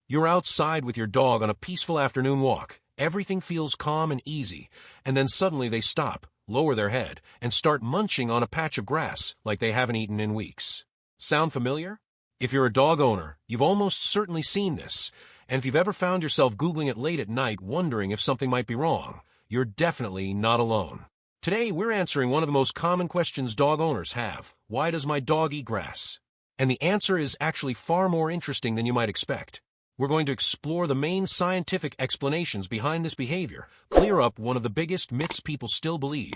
You're outside with your dog on a peaceful afternoon walk. Everything feels calm and easy, and then suddenly they stop, lower their head, and start munching on a patch of grass like they haven't eaten in weeks. Sound familiar? If you're a dog owner, you've almost certainly seen this, and if you've ever found yourself Googling it late at night wondering if something might be wrong, you're definitely not alone. Today, we're answering one of the most common questions dog owners have. Why does my dog eat grass? And the answer is actually far more interesting than you might expect. We're going to explore the main scientific explanations behind this behavior, clear up one of the biggest myths people still believe,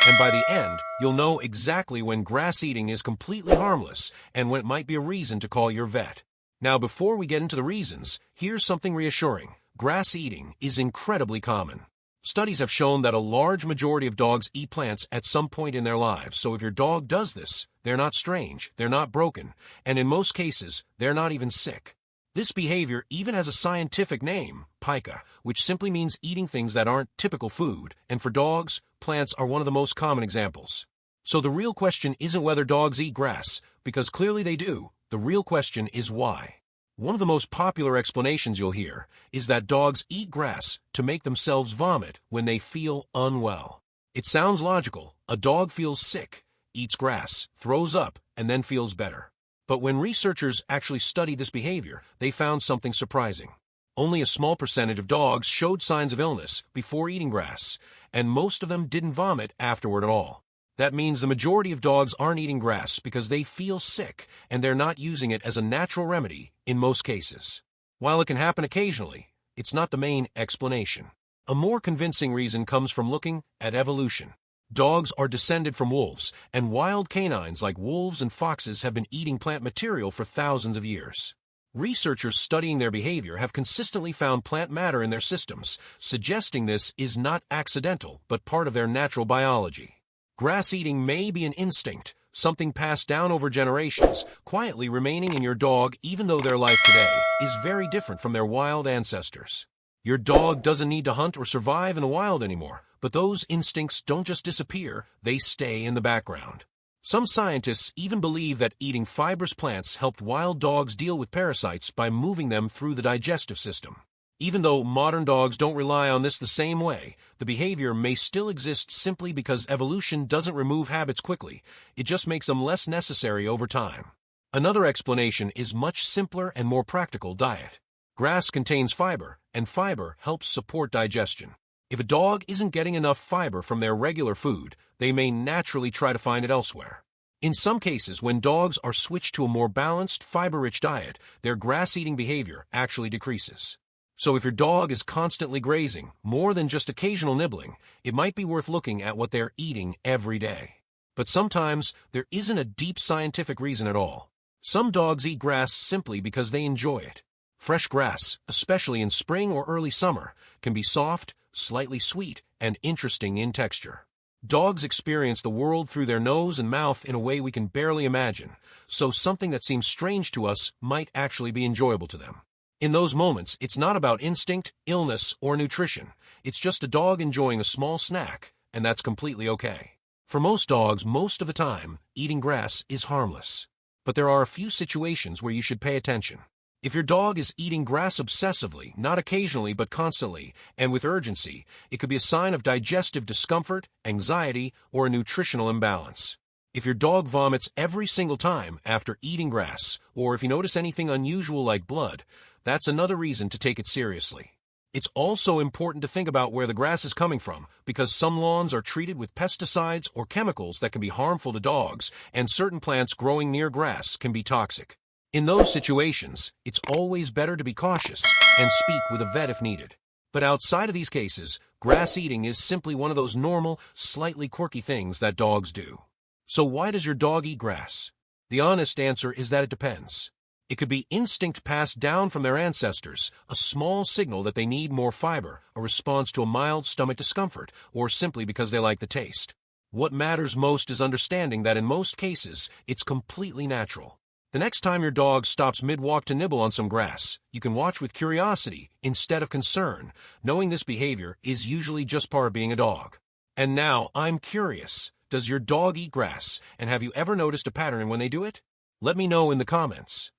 and by the end, you'll know exactly when grass eating is completely harmless and when it might be a reason to call your vet. Now, before we get into the reasons, here's something reassuring. Grass eating is incredibly common. Studies have shown that a large majority of dogs eat plants at some point in their lives, so if your dog does this, they're not strange, they're not broken, and in most cases, they're not even sick. This behavior even has a scientific name, pica, which simply means eating things that aren't typical food, and for dogs, plants are one of the most common examples. So the real question isn't whether dogs eat grass, because clearly they do. The real question is why. One of the most popular explanations you'll hear is that dogs eat grass to make themselves vomit when they feel unwell. It sounds logical. A dog feels sick, eats grass, throws up, and then feels better. But when researchers actually studied this behavior, they found something surprising. Only a small percentage of dogs showed signs of illness before eating grass, and most of them didn't vomit afterward at all. That means the majority of dogs aren't eating grass because they feel sick and they're not using it as a natural remedy in most cases. While it can happen occasionally, it's not the main explanation. A more convincing reason comes from looking at evolution. Dogs are descended from wolves, and wild canines like wolves and foxes have been eating plant material for thousands of years. Researchers studying their behavior have consistently found plant matter in their systems, suggesting this is not accidental but part of their natural biology. Grass eating may be an instinct, something passed down over generations, quietly remaining in your dog even though their life today is very different from their wild ancestors. Your dog doesn't need to hunt or survive in the wild anymore, but those instincts don't just disappear, they stay in the background. Some scientists even believe that eating fibrous plants helped wild dogs deal with parasites by moving them through the digestive system. Even though modern dogs don't rely on this the same way, the behavior may still exist simply because evolution doesn't remove habits quickly, it just makes them less necessary over time. Another explanation is much simpler and more practical diet. Grass contains fiber, and fiber helps support digestion. If a dog isn't getting enough fiber from their regular food, they may naturally try to find it elsewhere. In some cases, when dogs are switched to a more balanced, fiber-rich diet, their grass-eating behavior actually decreases. So if your dog is constantly grazing, more than just occasional nibbling, it might be worth looking at what they're eating every day. But sometimes, there isn't a deep scientific reason at all. Some dogs eat grass simply because they enjoy it. Fresh grass, especially in spring or early summer, can be soft, slightly sweet, and interesting in texture. Dogs experience the world through their nose and mouth in a way we can barely imagine, so something that seems strange to us might actually be enjoyable to them. In those moments, it's not about instinct, illness, or nutrition. It's just a dog enjoying a small snack, and that's completely okay. For most dogs, most of the time, eating grass is harmless. But there are a few situations where you should pay attention. If your dog is eating grass obsessively, not occasionally but constantly, and with urgency, it could be a sign of digestive discomfort, anxiety, or a nutritional imbalance. If your dog vomits every single time after eating grass, or if you notice anything unusual like blood, that's another reason to take it seriously. It's also important to think about where the grass is coming from, because some lawns are treated with pesticides or chemicals that can be harmful to dogs, and certain plants growing near grass can be toxic. In those situations, it's always better to be cautious and speak with a vet if needed. But outside of these cases, grass eating is simply one of those normal, slightly quirky things that dogs do. So why does your dog eat grass? The honest answer is that it depends. It could be instinct passed down from their ancestors, a small signal that they need more fiber, a response to a mild stomach discomfort, or simply because they like the taste. What matters most is understanding that in most cases, it's completely natural. The next time your dog stops mid-walk to nibble on some grass, you can watch with curiosity instead of concern, knowing this behavior is usually just part of being a dog. And now, I'm curious, does your dog eat grass, and have you ever noticed a pattern when they do it? Let me know in the comments.